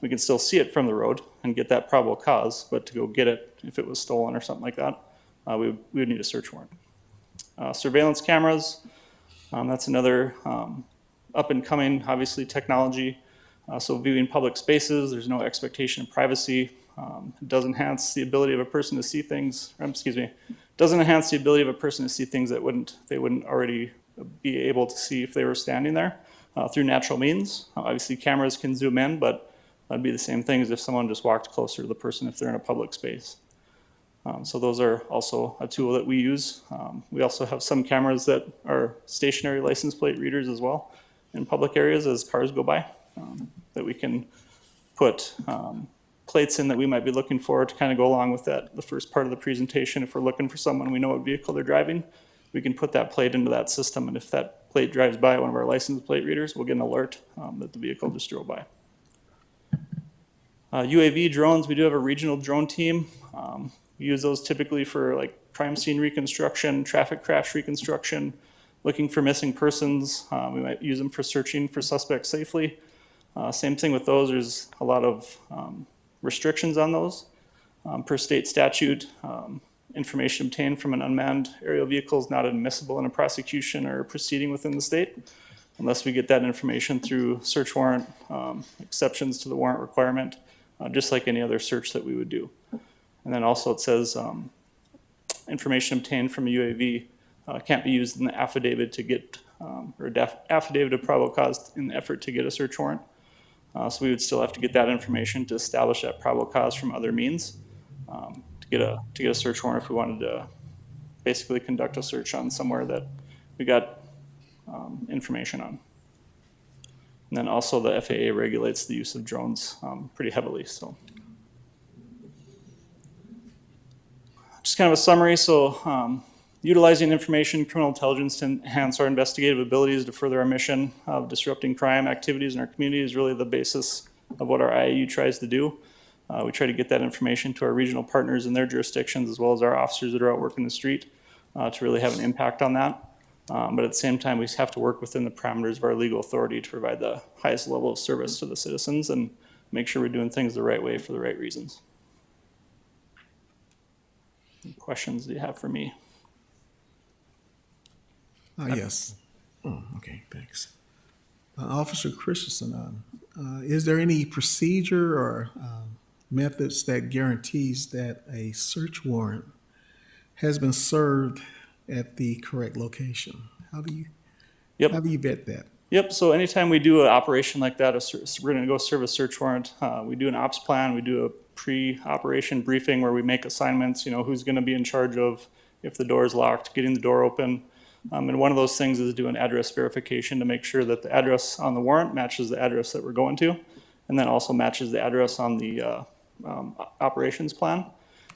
We can still see it from the road and get that probable cause, but to go get it if it was stolen or something like that, we would need a search warrant. Surveillance cameras, that's another up-and-coming, obviously, technology. So viewing public spaces, there's no expectation of privacy. It does enhance the ability of a person to see things, doesn't enhance the ability of a person to see things that they wouldn't already be able to see if they were standing there through natural means. Obviously, cameras can zoom in, but that'd be the same thing as if someone just walked closer to the person if they're in a public space. So those are also a tool that we use. We also have some cameras that are stationary license plate readers as well in public areas as cars go by, that we can put plates in that we might be looking for to kind of go along with that, the first part of the presentation. If we're looking for someone, we know what vehicle they're driving, we can put that plate into that system, and if that plate drives by one of our license plate readers, we'll get an alert that the vehicle just drove by. UAV drones, we do have a regional drone team. We use those typically for like crime scene reconstruction, traffic crash reconstruction, looking for missing persons. We might use them for searching for suspects safely. Same thing with those, there's a lot of restrictions on those. Per state statute, information obtained from an unmanned aerial vehicle is not admissible in a prosecution or proceeding within the state unless we get that information through search warrant, exceptions to the warrant requirement, just like any other search that we would do. And then also it says information obtained from a UAV can't be used in the affidavit to get, or affidavit of probable cause in the effort to get a search warrant. So we would still have to get that information to establish that probable cause from other means to get a search warrant if we wanted to basically conduct a search on somewhere that we got information on. And then also the FAA regulates the use of drones pretty heavily. So just kind of a summary. So utilizing information, criminal intelligence to enhance our investigative abilities to further our mission of disrupting crime activities in our community is really the basis of what our IAU tries to do. We try to get that information to our regional partners in their jurisdictions as well as our officers that are out working the street to really have an impact on that. But at the same time, we have to work within the parameters of our legal authority to provide the highest level of service to the citizens and make sure we're doing things the right way for the right reasons. Any questions do you have for me? Yes. Oh, okay, thanks. Officer Christensen, is there any procedure or methods that guarantees that a search warrant has been served at the correct location? How do you vet that? Yep, so anytime we do an operation like that, we're gonna go serve a search warrant, we do an ops plan, we do a pre-operation briefing where we make assignments, who's gonna be in charge of, if the door is locked, getting the door open. And one of those things is doing address verification to make sure that the address on the warrant matches the address that we're going to, and then also matches the address on the operations plan.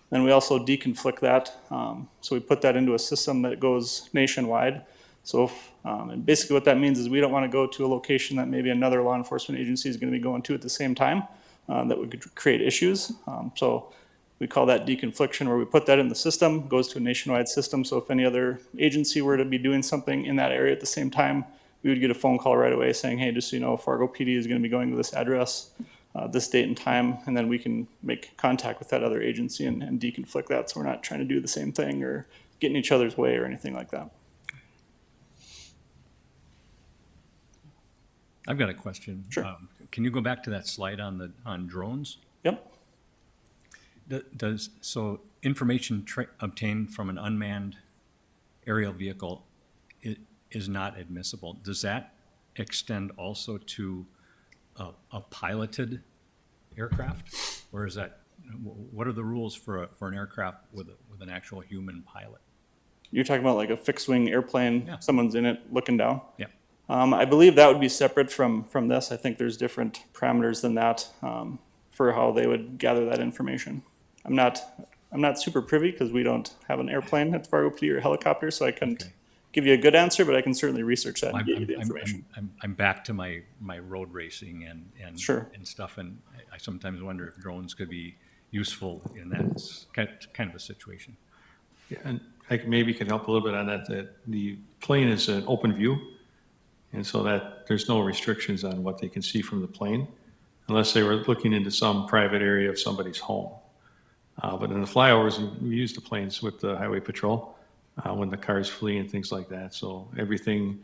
Then we also deconflict that, so we put that into a system that goes nationwide. So, and basically what that means is we don't want to go to a location that maybe another law enforcement agency is going to be going to at the same time. That would create issues. So we call that deconfliction, where we put that in the system, goes to a nationwide system. So if any other agency were to be doing something in that area at the same time, we would get a phone call right away saying, hey, just so you know, Fargo PD is going to be going to this address, this date and time, and then we can make contact with that other agency and deconflict that, so we're not trying to do the same thing or get in each other's way or anything like that. I've got a question. Sure. Can you go back to that slide on drones? Yep. So information obtained from an unmanned aerial vehicle is not admissible. Does that extend also to a piloted aircraft? Or is that, what are the rules for an aircraft with an actual human pilot? You're talking about like a fixed wing airplane, Yeah. someone's in it looking down? Yeah. I believe that would be separate from this. I think there's different parameters than that for how they would gather that information. I'm not super privy because we don't have an airplane at Fargo PD or a helicopter, so I couldn't Okay. give you a good answer, but I can certainly research that and get you the I'm- information. I'm back to my road racing and Sure. and stuff, and I sometimes wonder if drones could be useful in that kind of a situation. Yeah, and I maybe can help a little bit on that, that the plane is an open view, and so that there's no restrictions on what they can see from the plane, unless they were looking into some private area of somebody's home. But in the flyovers, we use the planes with the highway patrol when the cars flee and things like that. So everything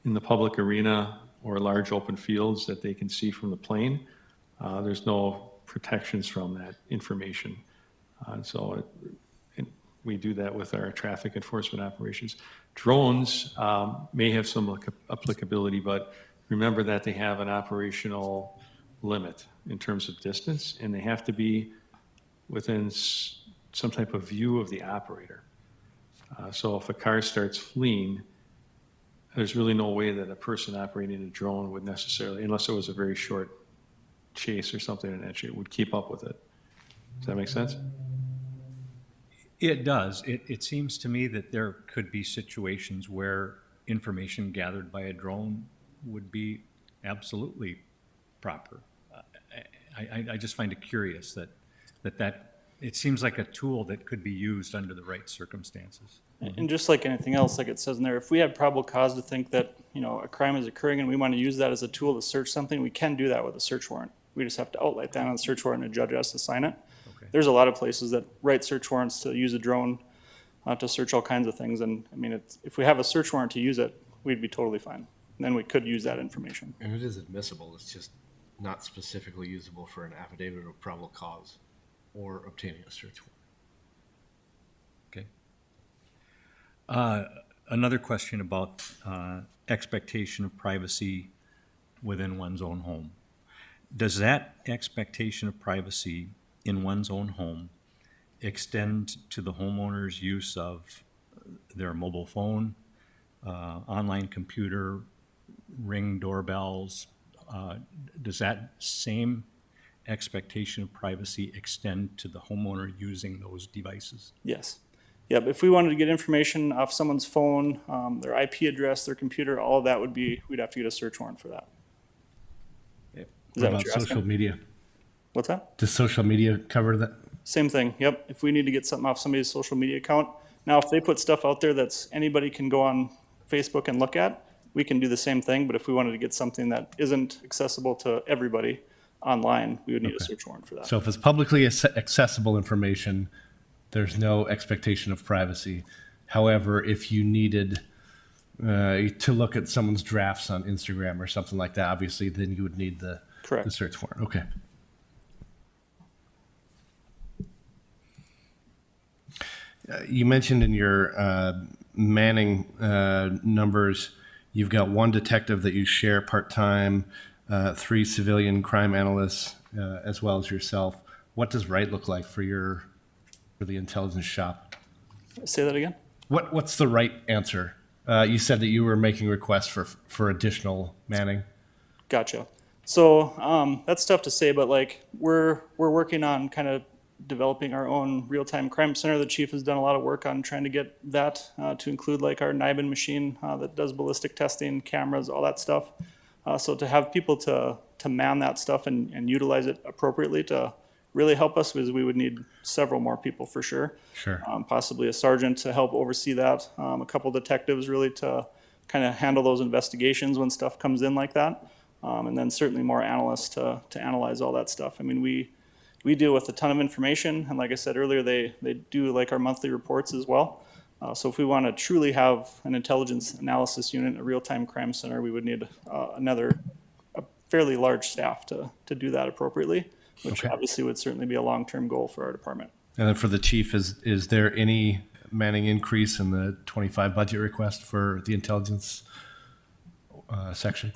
in the public arena or large open fields that they can see from the plane, there's no protections from that information. So we do that with our traffic enforcement operations. Drones may have some applicability, but remember that they have an operational limit in terms of distance, and they have to be within some type of view of the operator. So if a car starts fleeing, there's really no way that a person operating a drone would necessarily, unless it was a very short chase or something, and actually would keep up with it. Does that make sense? It does. It seems to me that there could be situations where information gathered by a drone would be absolutely proper. I just find it curious that it seems like a tool that could be used under the right circumstances. And just like anything else, like it says in there, if we have probable cause to think that, a crime is occurring and we want to use that as a tool to search something, we can do that with a search warrant. We just have to outline that on the search warrant and a judge has to sign it. Okay. There's a lot of places that write search warrants to use a drone to search all kinds of things. And I mean, if we have a search warrant to use it, we'd be totally fine. And then we could use that information. And it is admissible, it's just not specifically usable for an affidavit of probable cause or obtaining a search Okay. Another question about expectation of privacy within one's own home. Does that expectation of privacy in one's own home extend to the homeowner's use of their mobile phone, online computer, Ring doorbells? Does that same expectation of privacy extend to the homeowner using those devices? Yes. Yep. If we wanted to get information off someone's phone, their IP address, their computer, all of that we'd have to get a search warrant for that. Is What that about what you're social asking? media? What's that? Does social media cover that? Same thing. Yep. If we need to get something off somebody's social media account, now if they put stuff out there that's anybody can go on Facebook and look at, we can do the same thing. But if we wanted to get something that isn't accessible to everybody online, we would need a search warrant for that. So if it's publicly accessible information, there's no expectation of privacy. However, if you needed to look at someone's drafts on Instagram or something like that, obviously, then you would need the Correct. search warrant. Okay. You mentioned in your manning numbers, you've got one detective that you share part-time, 3 civilian crime analysts, as well as yourself. What does right look like for the intelligence shop? Say that again? What's the right answer? You said that you were making requests for additional manning. Gotcha. So that's tough to say, but like we're working on kind of developing our own real-time crime center. The chief has done a lot of work on trying to get that to include like our NIBIN machine that does ballistic testing, cameras, all that stuff. So to have people to man that stuff and utilize it appropriately to really help us, because we would need several more people for sure. Sure. Possibly a sergeant to help oversee that, a couple detectives really to kind of handle those investigations when stuff comes in like that. And then certainly more analysts to analyze all that stuff. I mean, we deal with a ton of information, and like I said earlier, they do like our monthly reports as well. So if we want to truly have an intelligence analysis unit, a real-time crime center, we would need a fairly large staff to do that appropriately, which Okay. obviously would certainly be a long-term goal for our department. And then for the chief, is there any manning increase in the 25 budget request for the intelligence section?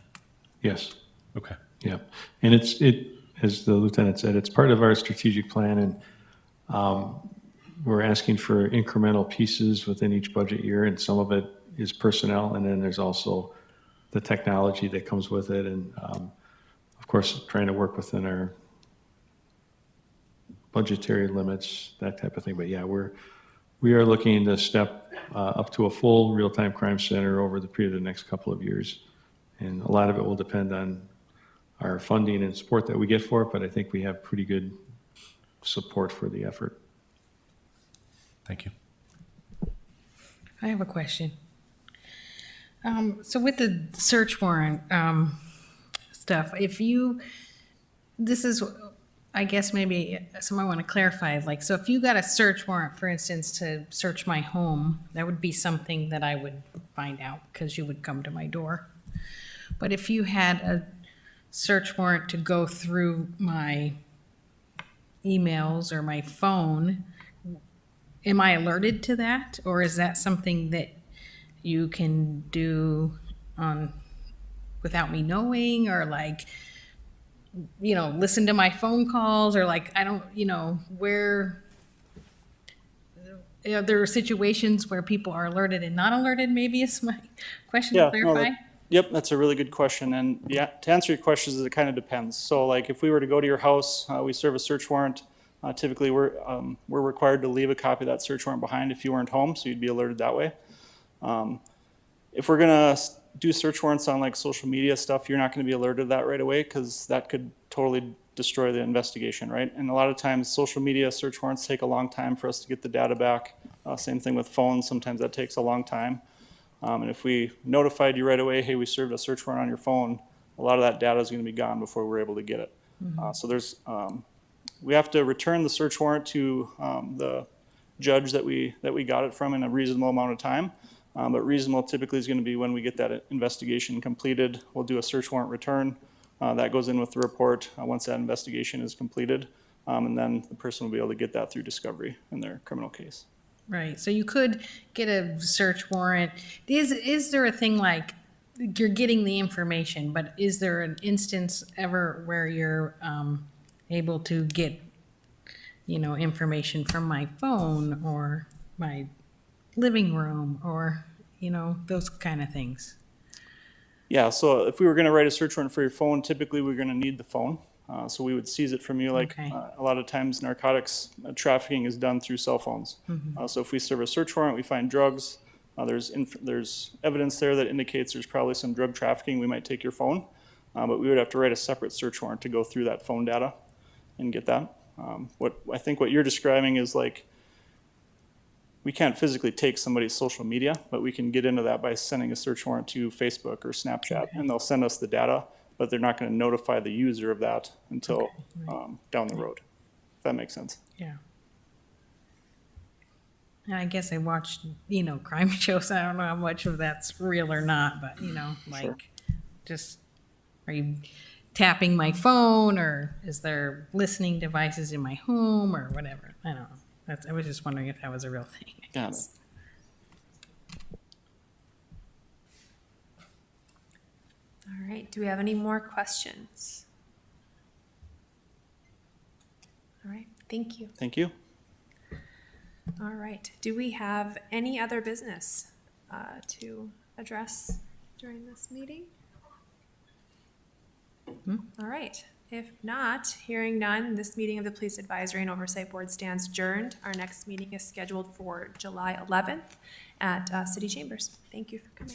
Yes. Okay. Yeah, and as the lieutenant said, it's part of our strategic plan, and we're asking for incremental pieces within each budget year, and some of it is personnel, and then there's also the technology that comes with it, and of course, trying to work within our budgetary limits, that type of thing. But yeah, we are looking to step up to a full real-time crime center over the period of the next couple of years, and a lot of it will depend on our funding and support that we get for it, but I think we have pretty good support for the effort. Thank you. I have a question. So with the search warrant stuff, this is, I guess maybe someone want to clarify, like, so if you got a search warrant, for instance, to search my home, that would be something that I would find out because you would come to my door. But if you had a search warrant to go through my emails or my phone, am I alerted to that? Or is that something that you can do without me knowing, or like, listen to my phone calls, or like, I don't, where, there are situations where people are alerted and not alerted, maybe is my question to clarify. Yep, that's a really good question. And yeah, to answer your questions, it kind of depends. So like if we were to go to your house, we serve a search warrant. Typically, we're required to leave a copy of that search warrant behind if you weren't home, so you'd be alerted that way. If we're gonna do search warrants on like social media stuff, you're not gonna be alerted to that right away because that could totally destroy the investigation, right? And a lot of times, social media search warrants take a long time for us to get the data back. Same thing with phones, sometimes that takes a long time. And if we notified you right away, hey, we served a search warrant on your phone, a lot of that data is gonna be gone before we're able to get it. So there's, we have to return the search warrant to the judge that we got it from in a reasonable amount of time. But reasonable typically is going to be when we get that investigation completed. We'll do a search warrant return. That goes in with the report once that investigation is completed. And then the person will be able to get that through discovery in their criminal case. Right, so you could get a search warrant. Is there a thing like, you're getting the information, but is there an instance ever where you're able to get, information from my phone or my living room or, those kind of things? Yeah, so if we were going to write a search warrant for your phone, typically we're going to need the phone. So we would seize it from you. Like Okay. A lot of times narcotics trafficking is done through cell phones. So if we serve a search warrant, we find drugs. There's evidence there that indicates there's probably some drug trafficking. We might take your phone, but we would have to write a separate search warrant to go through that phone data and get that. What you're describing is like, we can't physically take somebody's social media, but we can get into that by sending a search warrant to Facebook or Snapchat, and they'll send us the data, but they're not going to notify the user of that until down the road. If that makes sense. Yeah. And I guess I watched, crime shows. I don't know how much of that's real or not, but, just, are you tapping my phone, or is there listening devices in my home or whatever? I don't know. I was just wondering if that was a real thing. I guess. All right, do we have any more questions? All right, thank you. Thank you. All right, do we have any other business to address during this meeting? All right, If not, hearing none, this meeting of the Police Advisory and Oversight Board stands adjourned. Our next meeting is scheduled for July 11th at City Chambers. Thank you for coming.